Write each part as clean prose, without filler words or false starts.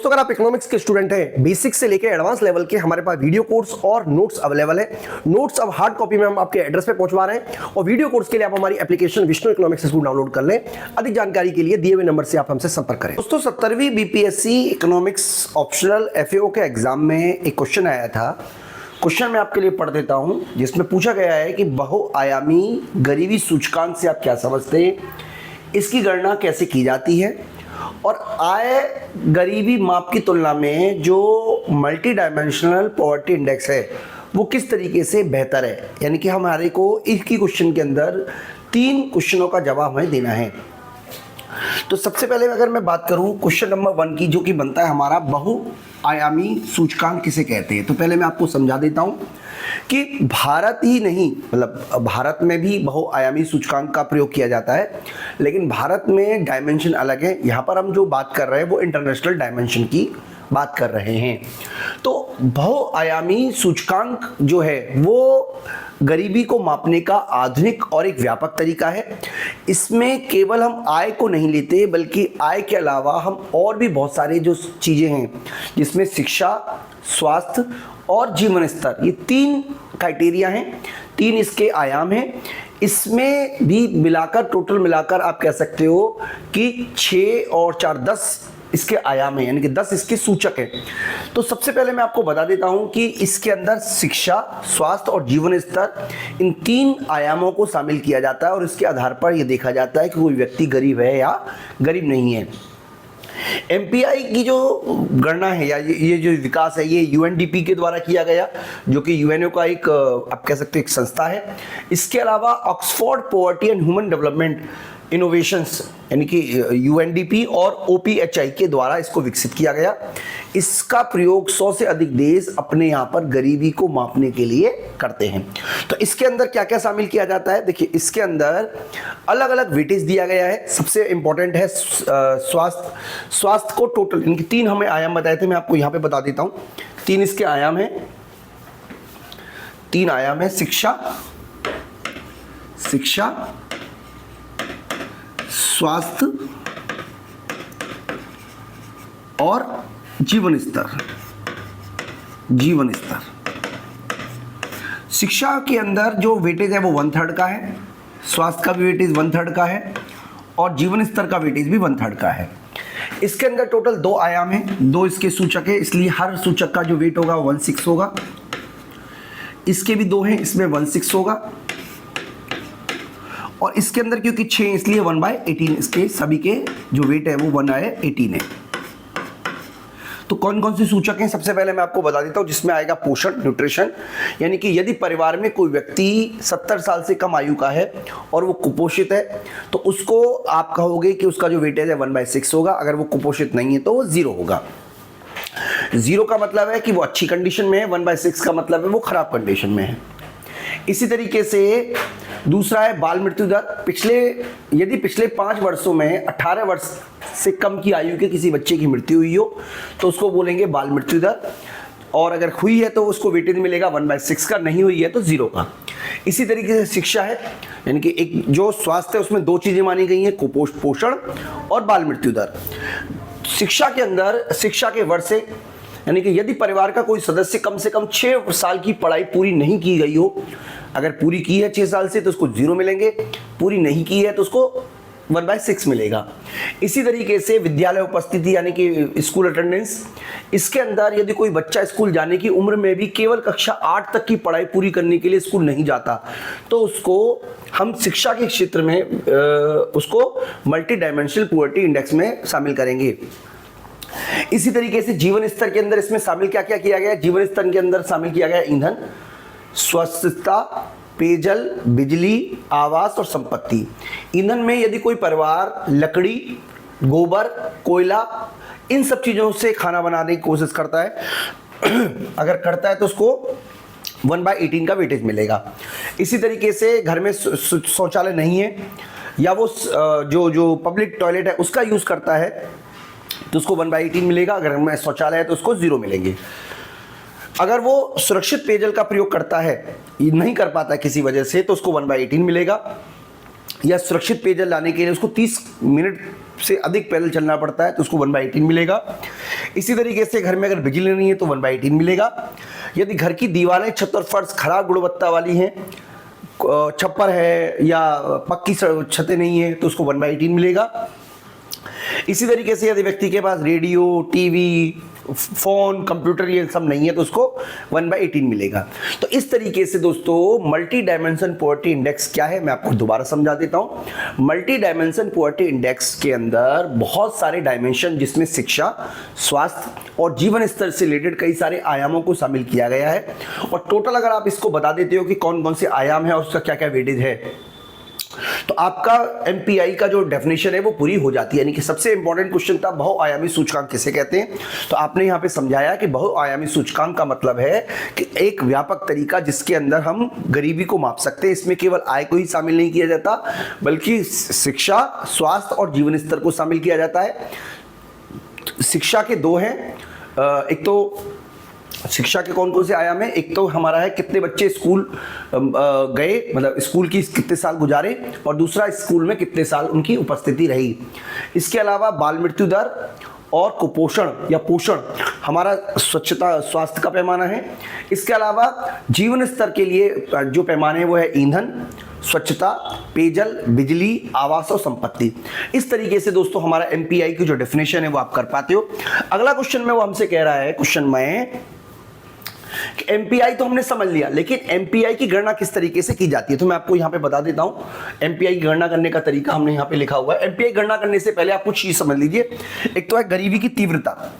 दोस्तों अगर आप इकोनॉमिक्स के स्टूडेंट हैं, बेसिक से लेकर एडवांस लेवल के हमारे पास वीडियो कोर्स और नोट्स अवेलेबल है। नोट्स अब हार्ड कॉपी में हम आपके एड्रेस पे पहुंचवा रहे हैं और वीडियो कोर्स के लिए आप हमारी application Vishnu economics school download कर लें। अधिक जानकारी के लिए दिए हुए नंबर से आप हमसे संपर्क करें। दोस्तों 70वीं बीपीएससी इकोनॉमिक्स ऑप्शनल एफएओ के एग्जाम में एक क्वेश्चन आया था। क्वेश्चन मैं आपके लिए पढ़ देता हूं, जिसमें पूछा गया है कि बहुआयामी गरीबी सूचकांक से आप क्या समझते हैं, इसकी गणना कैसे की जाती है और आय गरीबी माप की तुलना में जो मल्टी डायमेंशनल पॉवर्टी इंडेक्स है वो किस तरीके से बेहतर है। यानी कि हमारे को एक ही क्वेश्चन के अंदर 3 क्वेश्चनों का जवाब हमें देना है। तो सबसे पहले अगर मैं बात करूं क्वेश्चन नंबर 1 की, जो कि बनता है हमारा बहुआयामी सूचकांक किसे कहते हैं, तो पहले मैं आपको समझा देता हूं कि भारत ही नहीं, मतलब भारत में भी बहुआयामी सूचकांक का प्रयोग किया जाता है, लेकिन भारत में डायमेंशन अलग है। यहाँ पर हम जो बात कर रहे हैं वो इंटरनेशनल डायमेंशन की बात कर रहे हैं। तो बहुआयामी सूचकांक जो है वो गरीबी को मापने का आधुनिक और एक व्यापक तरीका है। इसमें केवल हम आय को नहीं लेते, बल्कि आय के अलावा हम और भी बहुत सारे जो चीज़ें हैं, जिसमें शिक्षा, स्वास्थ्य और जीवन स्तर, ये 3 क्राइटेरिया हैं, 3 इसके आयाम हैं। इसमें भी मिलाकर, टोटल मिलाकर आप कह सकते हो कि 6 और 4 10 इसके आयाम हैं, यानी कि 10 इसके सूचक हैं। तो सबसे पहले मैं आपको बता देता हूं कि इसके अंदर शिक्षा, स्वास्थ्य और जीवन स्तर, इन 3 आयामों को शामिल किया जाता है और इसके आधार पर यह देखा जाता है कि कोई व्यक्ति गरीब है या गरीब नहीं है। एमपीआई की जो गणना है या ये जो विकास है, ये यूएनडीपी के द्वारा किया गया, जो कि यूएनओ का एक आप कह सकते हैं एक संस्था है। इसके अलावा Oxford poverty and human development innovations यानी कि यूएनडीपी और ओपीएचआई के द्वारा इसको विकसित किया गया। इसका प्रयोग 100 से अधिक देश अपने यहाँ पर गरीबी को मापने के लिए करते हैं। तो इसके अंदर क्या क्या शामिल किया जाता है, देखिए इसके अंदर अलग अलग वेटेज दिया गया है। सबसे इंपॉर्टेंट है स्वास्थ्य को टोटल, इनके 3 हमें आयाम बताए थे, मैं आपको यहाँ पे बता देता हूँ। 3 इसके आयाम है, 3 आयाम है। शिक्षा, स्वास्थ्य और जीवन स्तर। शिक्षा के अंदर जो वेटेज है वो 1/3 का है, स्वास्थ्य का भी वेटेज 1/3 का है और जीवन स्तर का वेटेज भी 1/3 का है। इसके अंदर टोटल 2 आयाम है, 2 इसके सूचक है, इसलिए हर सूचक का जो वेट होगा 1/6 होगा। इसके भी 2 हैं, इसमें 1/6 होगा और इसके अंदर क्योंकि 6 इसलिए 1/18, इसके सभी के जो वेट है वो 1/18 है। तो कौन कौन से सूचक हैं, सबसे पहले मैं आपको बता देता हूं, जिसमें आएगा पोषण, न्यूट्रिशन, यानी कि यदि परिवार में कोई व्यक्ति 70 साल से कम आयु का है और वो कुपोषित है तो उसको आप कहोगे कि उसका जो वेटेज है 1/6 होगा। अगर वो कुपोषित नहीं है तो वो 0 होगा। 0 का मतलब है कि वो अच्छी कंडीशन में है, 1/6 का मतलब है वो खराब कंडीशन में है। इसी तरीके से दूसरा है बाल मृत्यु दर। यदि पिछले 5 वर्षों में 18 वर्ष से कम की आयु के किसी बच्चे की मृत्यु हुई हो तो उसको बोलेंगे बाल मृत्यु दर, और अगर हुई है तो उसको वेटेज मिलेगा 1/6 का, नहीं हुई है तो 0 का। इसी तरीके से शिक्षा है, यानी कि एक जो स्वास्थ्य है उसमें 2 चीजें मानी गई हैं, कुपोषण और बाल मृत्यु दर। शिक्षा के अंदर शिक्षा के वर्ष से, यानी कि यदि परिवार का कोई सदस्य कम से कम 6 साल की पढ़ाई पूरी नहीं की गई हो, अगर पूरी की है 6 साल से तो उसको 0 मिलेंगे, पूरी नहीं की है तो उसको 1/6 मिलेगा। इसी तरीके से विद्यालय उपस्थिति यानी कि स्कूल अटेंडेंस, इसके अंदर यदि कोई बच्चा स्कूल जाने की उम्र में भी केवल कक्षा 8 तक की पढ़ाई पूरी करने के लिए स्कूल नहीं जाता तो उसको हम शिक्षा के क्षेत्र में उसको मल्टी डायमेंशनल पॉवर्टी इंडेक्स में शामिल करेंगे। इसी तरीके से जीवन स्तर के अंदर इसमें शामिल क्या क्या किया गया, जीवन स्तर के अंदर शामिल किया गया ईंधन, स्वच्छता, पेयजल, बिजली, आवास और संपत्ति। ईंधन में यदि कोई परिवार लकड़ी, गोबर, कोयला, इन सब चीजों से खाना बनाने की कोशिश करता है, अगर करता है तो उसको 1/18 का वेटेज मिलेगा। इसी तरीके से घर में शौचालय नहीं है या वो जो पब्लिक टॉयलेट है उसका यूज करता है तो उसको 1/18 मिलेगा। अगर में शौचालय है तो उसको 0 मिलेंगे। अगर वो सुरक्षित पेयजल का प्रयोग करता है, नहीं कर पाता है किसी वजह से, तो उसको 1/18 मिलेगा। या सुरक्षित पेयजल लाने के लिए उसको 30 मिनट से अधिक पैदल चलना पड़ता है तो उसको 1/18 मिलेगा। इसी तरीके से घर में अगर बिजली नहीं है तो 1/18 मिलेगा। यदि घर की दीवारें, छत और फर्श खराब गुणवत्ता वाली हैं, छप्पर है या पक्की छतें नहीं है तो उसको 1/18 मिलेगा। इसी तरीके से यदि व्यक्ति के पास रेडियो, टीवी, फोन, कंप्यूटर ये सब नहीं है तो उसको 1/18 मिलेगा। तो इस तरीके से दोस्तों मल्टी डायमेंशन पॉवर्टी इंडेक्स क्या है मैं आपको दोबारा समझा देता हूं। मल्टी डायमेंशन पॉवर्टी इंडेक्स के अंदर बहुत सारे डायमेंशन जिसमें शिक्षा, स्वास्थ्य और जीवन स्तर से रिलेटेड कई सारे आयामों को शामिल किया गया है। और टोटल अगर आप इसको बता देते हो कि कौन कौन से आयाम है और उसका क्या क्या वेटेज है तो आपका एमपीआई का जो डेफिनेशन है वो पूरी हो जाती है। यानी कि सबसे इंपॉर्टेंट क्वेश्चन था बहुआयामी सूचकांक किसे कहते हैं, तो आपने यहां पे समझाया कि बहुआयामी सूचकांक का मतलब है कि एक व्यापक तरीका जिसके अंदर हम गरीबी को माप सकते हैं। इसमें केवल आय को ही शामिल नहीं किया जाता बल्कि शिक्षा, स्वास्थ्य और जीवन स्तर को शामिल किया जाता है। शिक्षा के दो हैं, एक तो शिक्षा के कौन कौन से आयाम है, एक तो हमारा है कितने बच्चे स्कूल गए, मतलब स्कूल की कितने साल गुजारे, और दूसरा स्कूल में कितने साल उनकी उपस्थिति रही। इसके अलावा बाल मृत्यु दर और कुपोषण या पोषण हमारा स्वच्छता, स्वास्थ्य का पैमाना है। इसके अलावा जीवन स्तर के लिए जो पैमाने हैं वो है ईंधन, स्वच्छता, पेयजल, बिजली, आवास और संपत्ति। इस तरीके से दोस्तों हमारा एमपीआई की जो डेफिनेशन है वो आप कर पाते हो। अगला क्वेश्चन में वो हमसे कह रहा है, क्वेश्चन में एमपीआई तो हमने समझ लिया, लेकिन एमपीआई की गणना किस तरीके से की जाती है तो मैं आपको यहां पे बता देता हूं। एमपीआई की गणना करने का तरीका हमने यहां पे लिखा हुआ है। एमपीआई गणना करने से पहले आप कुछ चीज समझ लीजिए। एक तो है गरीबी की तीव्रता।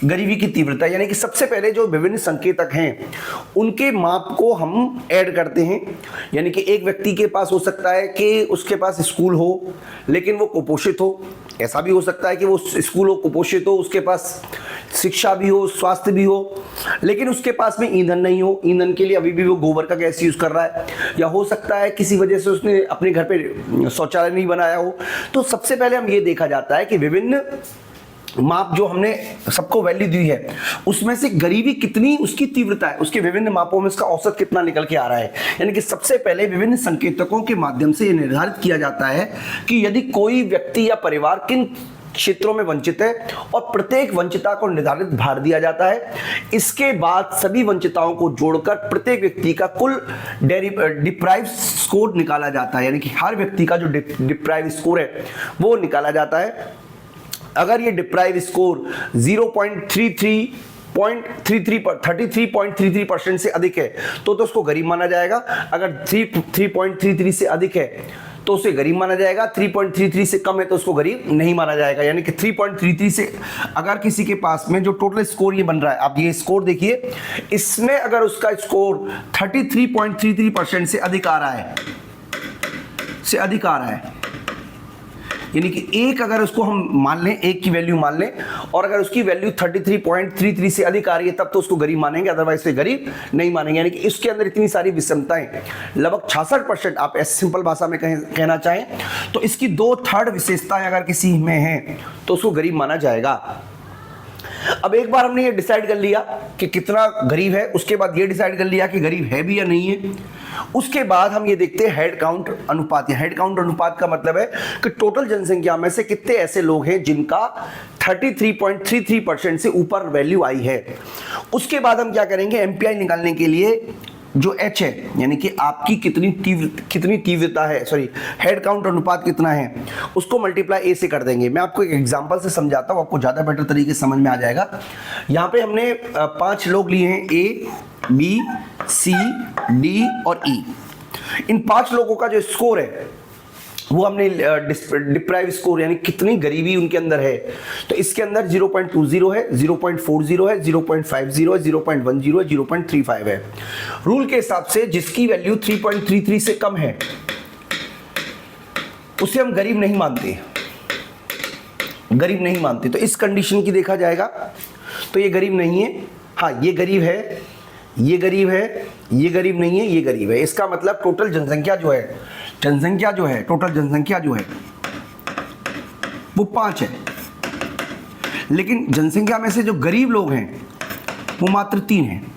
गरीबी की तीव्रता यानी कि सबसे पहले जो विभिन्न संकेतक हैं उनके माप को हम ऐड करते हैं। यानी कि एक व्यक्ति के पास हो सकता है कि उसके पास स्कूल हो लेकिन वो कुपोषित हो, ऐसा भी हो सकता है कि वो स्कूल हो, कुपोषित हो, उसके पास शिक्षा भी हो, स्वास्थ्य भी हो, लेकिन उसके पास में ईंधन नहीं हो, ईंधन के लिए अभी भी वो गोबर का गैस यूज कर रहा है, या हो सकता है किसी वजह से उसने अपने घर पे शौचालय नहीं बनाया हो। तो सबसे पहले हम ये देखा जाता है कि विभिन्न माप जो हमने सबको वैल्यू दी है उसमें से गरीबी कितनी, उसकी तीव्रता है, उसके विभिन्न मापों में उसका औसत कितना निकल के आ रहा है। यानी कि सबसे पहले विभिन्न संकेतकों के माध्यम से यह निर्धारित किया जाता है कि यदि कोई व्यक्ति या परिवार किन क्षेत्रों में वंचित है और प्रत्येक वंचिता को निर्धारित भार दिया जाता है। इसके बाद सभी वंचिताओं को जोड़कर प्रत्येक व्यक्ति का कुल डिप्राइव स्कोर निकाला जाता है। यानी कि हर व्यक्ति का जो डिप्राइव स्कोर है वो निकाला जाता है। अगर ये डिप्राइव स्कोर 33.33% से अधिक है तो उसको गरीब माना जाएगा। अगर 3.33 से अधिक है तो उसे गरीब माना जाएगा। 3.33 से कम है तो उसको गरीब नहीं माना जाएगा। यानी कि 3.33 से अगर किसी के पास में जो टोटल स्कोर ये बन रहा है, आप ये स्कोर देखिए, इसमें अगर उसका स्कोर 33.33% से अधिक आ रहा है, यानी कि एक अगर उसको हम मान लें, एक की वैल्यू मान लें, और अगर उसकी वैल्यू 33.33 से अधिक आ रही है तब तो उसको गरीब मानेंगे, अदरवाइज से गरीब नहीं मानेंगे। यानी कि इसके अंदर इतनी सारी विषमताएं, लगभग 66% आप ऐसे सिंपल भाषा में कहना चाहें तो इसकी 2/3 विशेषताएं अगर किसी में हैं तो उसको गरीब माना जाएगा। अब एक बार हमने ये डिसाइड कर लिया कि कितना गरीब है, उसके बाद ये डिसाइड कर लिया कि गरीब है भी या नहीं है, उसके बाद हम ये देखते हैं हेड काउंट अनुपात। हेड काउंट अनुपात का मतलब है कि टोटल जनसंख्या में से कितने ऐसे लोग हैं जिनका 33.33% से ऊपर वैल्यू आई है। उसके बाद हम क्या करेंगे, एमपीआई निकालने के लिए जो H है, यानी कि आपकी कितनी तीव्रता है, सॉरी हेड काउंट अनुपात कितना है, उसको मल्टीप्लाई A से कर देंगे। मैं आपको एक एग्जांपल से समझाता हूँ, आपको ज़्यादा बेटर तरीके से समझ में आ जाएगा। यहाँ पे हमने 5 लोग लिए हैं, A, B, C, D और E। इन 5 लोगों का जो स्कोर है वो हमने डिप्राइव स्कोर यानी कितनी गरीबी उनके अंदर है, तो इसके अंदर 0.20 है, 0.40 है, 0.50 है, 0.10 है, 0.35 है। रूल के हिसाब से जिसकी वैल्यू 3.33 से कम है उसे हम गरीब नहीं मानते, तो इस कंडीशन की देखा जाएगा तो ये गरीब नहीं है। हाँ, ये गरीब है, ये गरीब है, ये गरीब नहीं है, ये गरीब है। इसका मतलब टोटल जनसंख्या जो है टोटल जनसंख्या जो है वो 5 है, लेकिन जनसंख्या में से जो गरीब लोग हैं वो मात्र 3 हैं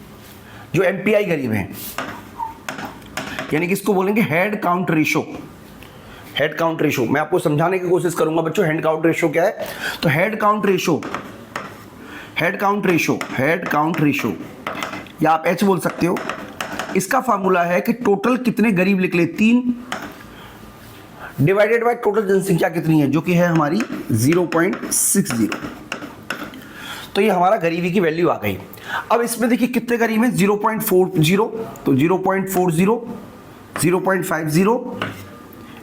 जो एमपीआई गरीब हैं। यानी कि इसको बोलेंगे head count ratio. Head count ratio, मैं आपको समझाने की कोशिश करूंगा बच्चों हेड काउंट रेशो क्या है। तो हेड काउंट रेशो या आप एच बोल सकते हो। इसका फार्मूला है कि टोटल कितने गरीब लिख ले 3 डिवाइडेड बाय टोटल जनसंख्या कितनी है, जो कि है हमारी 0.60। तो ये हमारा गरीबी की वैल्यू आ गई। अब इसमें देखिए कितने गरीब हैं 0.40, तो 0.40, 0.50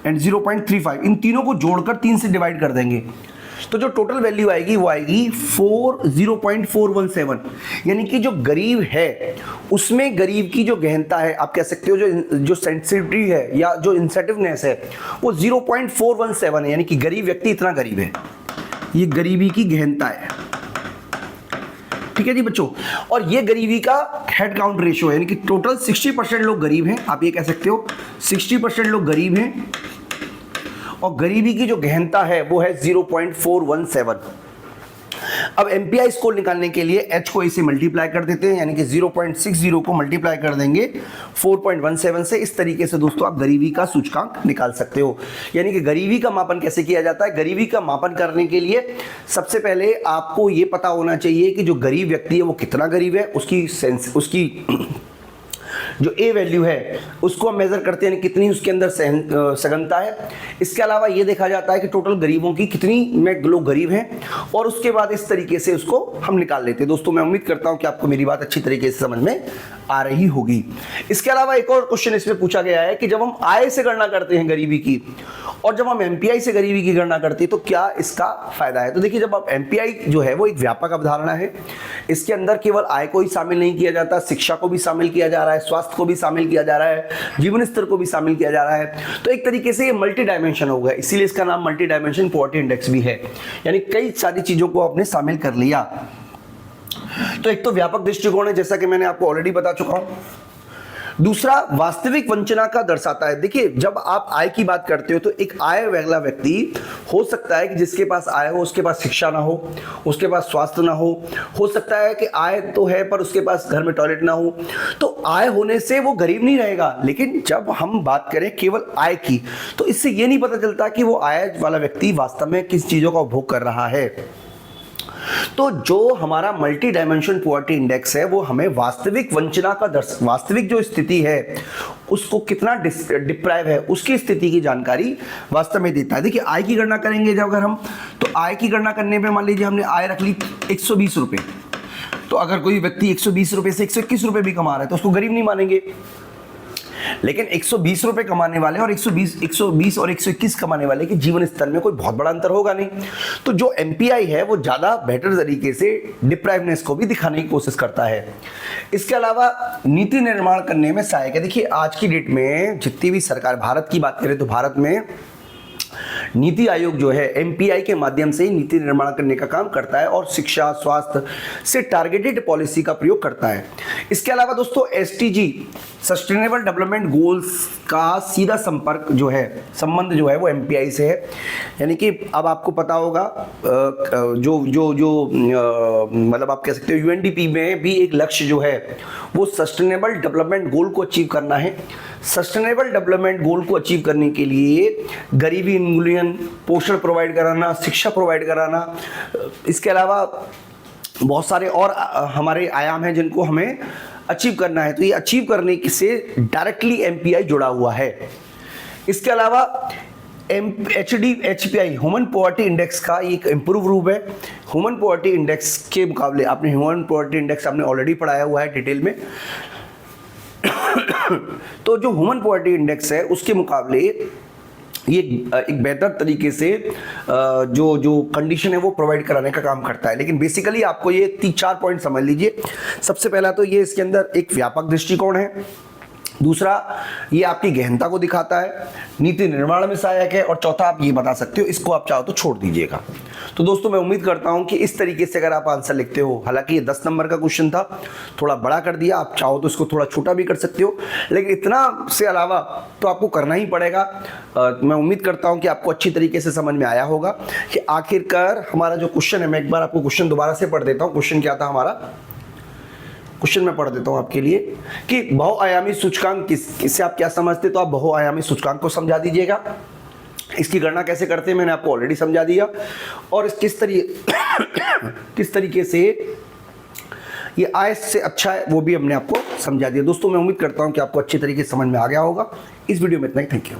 एंड 0.35, इन तीनों को जोड़कर 3 से डिवाइड कर देंगे तो जो टोटल वैल्यू आएगी वो आएगी 0.417। यानी कि जो गरीब है उसमें गरीब की जो गहनता है, आप कह सकते हो जो सेंसिटिविटी है या जो इंसेंटिवनेस है वो 0.417 है। यानी कि गरीब व्यक्ति इतना गरीब है, ये गरीबी की गहनता है। ठीक है जी बच्चों, और ये गरीबी का हेड काउंट रेशियो है, यानी कि टोटल 60% लोग गरीब हैं, आप ये कह सकते हो 60% लोग गरीब हैं और गरीबी की जो गहनता है वो है 0.417। अब एमपीआई स्कोर निकालने के लिए एच को इसे मल्टीप्लाई कर देते हैं, यानी कि 0.60 को मल्टीप्लाई कर देंगे 4.17 से। इस तरीके से दोस्तों आप गरीबी का सूचकांक निकाल सकते हो। यानी कि गरीबी का मापन कैसे किया जाता है, गरीबी का मापन करने के लिए सबसे पहले आपको ये पता होना चाहिए कि जो गरीब व्यक्ति है वो कितना गरीब है, उसकी जो ए वैल्यू है उसको हम मेजर करते हैं, कितनी उसके अंदर सघनता है। इसके अलावा ये देखा जाता है कि टोटल गरीबों की कितनी में लोग गरीब हैं, और उसके बाद इस तरीके से उसको हम निकाल लेते हैं। दोस्तों मैं उम्मीद करता हूं कि आपको मेरी बात अच्छी तरीके से समझ में आ रही होगी। इसके अलावा एक और क्वेश्चन इसमें पूछा गया है कि जब हम आय से गणना करते हैं गरीबी की और जब हम एमपीआई से गरीबी की गणना करते हैं तो क्या इसका फायदा है। तो देखिए, जब आप एमपीआई जो है वो एक व्यापक अवधारणा है, इसके अंदर केवल आय को ही शामिल नहीं किया जाता, शिक्षा को भी शामिल किया जा रहा है, स्वास्थ्य को भी शामिल किया जा रहा है, जीवन स्तर को भी शामिल किया जा रहा है। तो एक तरीके से ये मल्टी डायमेंशन हो गया, इसीलिए इसका नाम मल्टी डायमेंशन पॉवर्टी इंडेक्स भी है। यानी कई सारी चीजों को आपने शामिल कर लिया। तो एक तो व्यापक दृष्टिकोण है, जैसा कि मैंने आपको ऑलरेडी बता चुका हूं। दूसरा वास्तविक वंचना का दर्शाता है। देखिए, जब आप आय की बात करते हो तो एक आय वाला व्यक्ति हो सकता है कि जिसके पास आय हो उसके पास शिक्षा ना हो, उसके पास स्वास्थ्य ना हो सकता है कि आय तो है पर उसके पास घर में टॉयलेट ना हो। तो आय होने से वो गरीब नहीं रहेगा, लेकिन जब हम बात करें केवल आय की तो इससे ये नहीं पता चलता कि वो आय वाला व्यक्ति वास्तव में किस चीजों का उपभोग कर रहा है। तो जो हमारा मल्टी डायमेंशन पॉवर्टी इंडेक्स है वो हमें वास्तविक वंचना का वास्तविक जो स्थिति है उसको कितना डिप्राइव है उसकी स्थिति की जानकारी वास्तव में देता है। देखिए, आय की गणना करेंगे जब अगर हम, तो आय की गणना करने पे मान लीजिए हमने आय रख ली 120 रुपए, तो अगर कोई व्यक्ति 120 रुपए से 121 रुपए भी कमा रहा है तो उसको गरीब नहीं मानेंगे। लेकिन 120 रुपए कमाने वाले और 120 और 121 कमाने वाले के जीवन स्तर में कोई बहुत बड़ा अंतर होगा नहीं। तो जो एमपीआई है वो ज्यादा बेटर तरीके से डिप्राइवनेस को भी दिखाने की कोशिश करता है। इसके अलावा नीति निर्माण करने में सहायक है। देखिए, आज की डेट में जितनी भी सरकार, भारत की बात करें तो भारत में नीति आयोग जो है एमपीआई के माध्यम से नीति निर्माण करने का काम करता है और शिक्षा, स्वास्थ्य से टारगेटेड पॉलिसी का प्रयोग करता है। इसके अलावा दोस्तों एसटीजी सस्टेनेबल डेवलपमेंट गोल्स का सीधा संबंध जो है वो एमपीआई से है। यानी कि अब आपको पता होगा मतलब आप कह सकते हो यूएनडीपी में भी एक लक्ष्य जो है वो सस्टेनेबल डेवलपमेंट गोल को अचीव करना है। सस्टेनेबल डेवलपमेंट गोल को अचीव करने के लिए गरीबी उन्मूलन, पोषण प्रोवाइड कराना, शिक्षा प्रोवाइड कराना, इसके अलावा बहुत सारे और हमारे आयाम हैं जिनको हमें अचीव करना है। तो ये अचीव करने से डायरेक्टली एमपीआई जुड़ा हुआ है। इसके अलावा HPI ह्यूमन पॉवर्टी इंडेक्स का एक इंप्रूव रूप है। ह्यूमन पॉवर्टी इंडेक्स के मुकाबले आपने ह्यूमन पॉवर्टी इंडेक्स आपने ऑलरेडी पढ़ाया हुआ है डिटेल में। तो जो ह्यूमन पॉवर्टी इंडेक्स है उसके मुकाबले ये एक बेहतर तरीके से जो कंडीशन है वो प्रोवाइड कराने का काम करता है। लेकिन बेसिकली आपको ये 3-4 पॉइंट समझ लीजिए। सबसे पहला तो ये इसके अंदर एक व्यापक दृष्टिकोण है, दूसरा ये आपकी गहनता को दिखाता है, नीति निर्माण में सहायक है, और चौथा आप ये बता सकते हो इसको आप चाहो तो छोड़ दीजिएगा। तो दोस्तों मैं उम्मीद करता हूं कि इस तरीके से अगर आप आंसर लिखते हो, हालांकि ये 10 नंबर का क्वेश्चन था, थोड़ा बड़ा कर दिया, आप चाहो तो इसको थोड़ा छोटा भी कर सकते हो, लेकिन इतना से अलावा तो आपको करना ही पड़ेगा। मैं उम्मीद करता हूं कि आपको अच्छी तरीके से समझ में आया होगा कि आखिरकार हमारा जो क्वेश्चन है, मैं एक बार आपको क्वेश्चन दोबारा से पढ़ देता हूँ। क्वेश्चन क्या था हमारा, क्वेश्चन मैं पढ़ देता हूं आपके लिए कि बहुआयामी सूचकांक किससे आप क्या समझते, तो आप बहुआयामी सूचकांक को समझा दीजिएगा। इसकी गणना कैसे करते हैं मैंने आपको ऑलरेडी समझा दिया, और इस किस तरीके से ये आय से अच्छा है वो भी हमने आपको समझा दिया। दोस्तों मैं उम्मीद करता हूं कि आपको अच्छी तरीके से समझ में आ गया होगा। इस वीडियो में इतना ही, थैंक यू।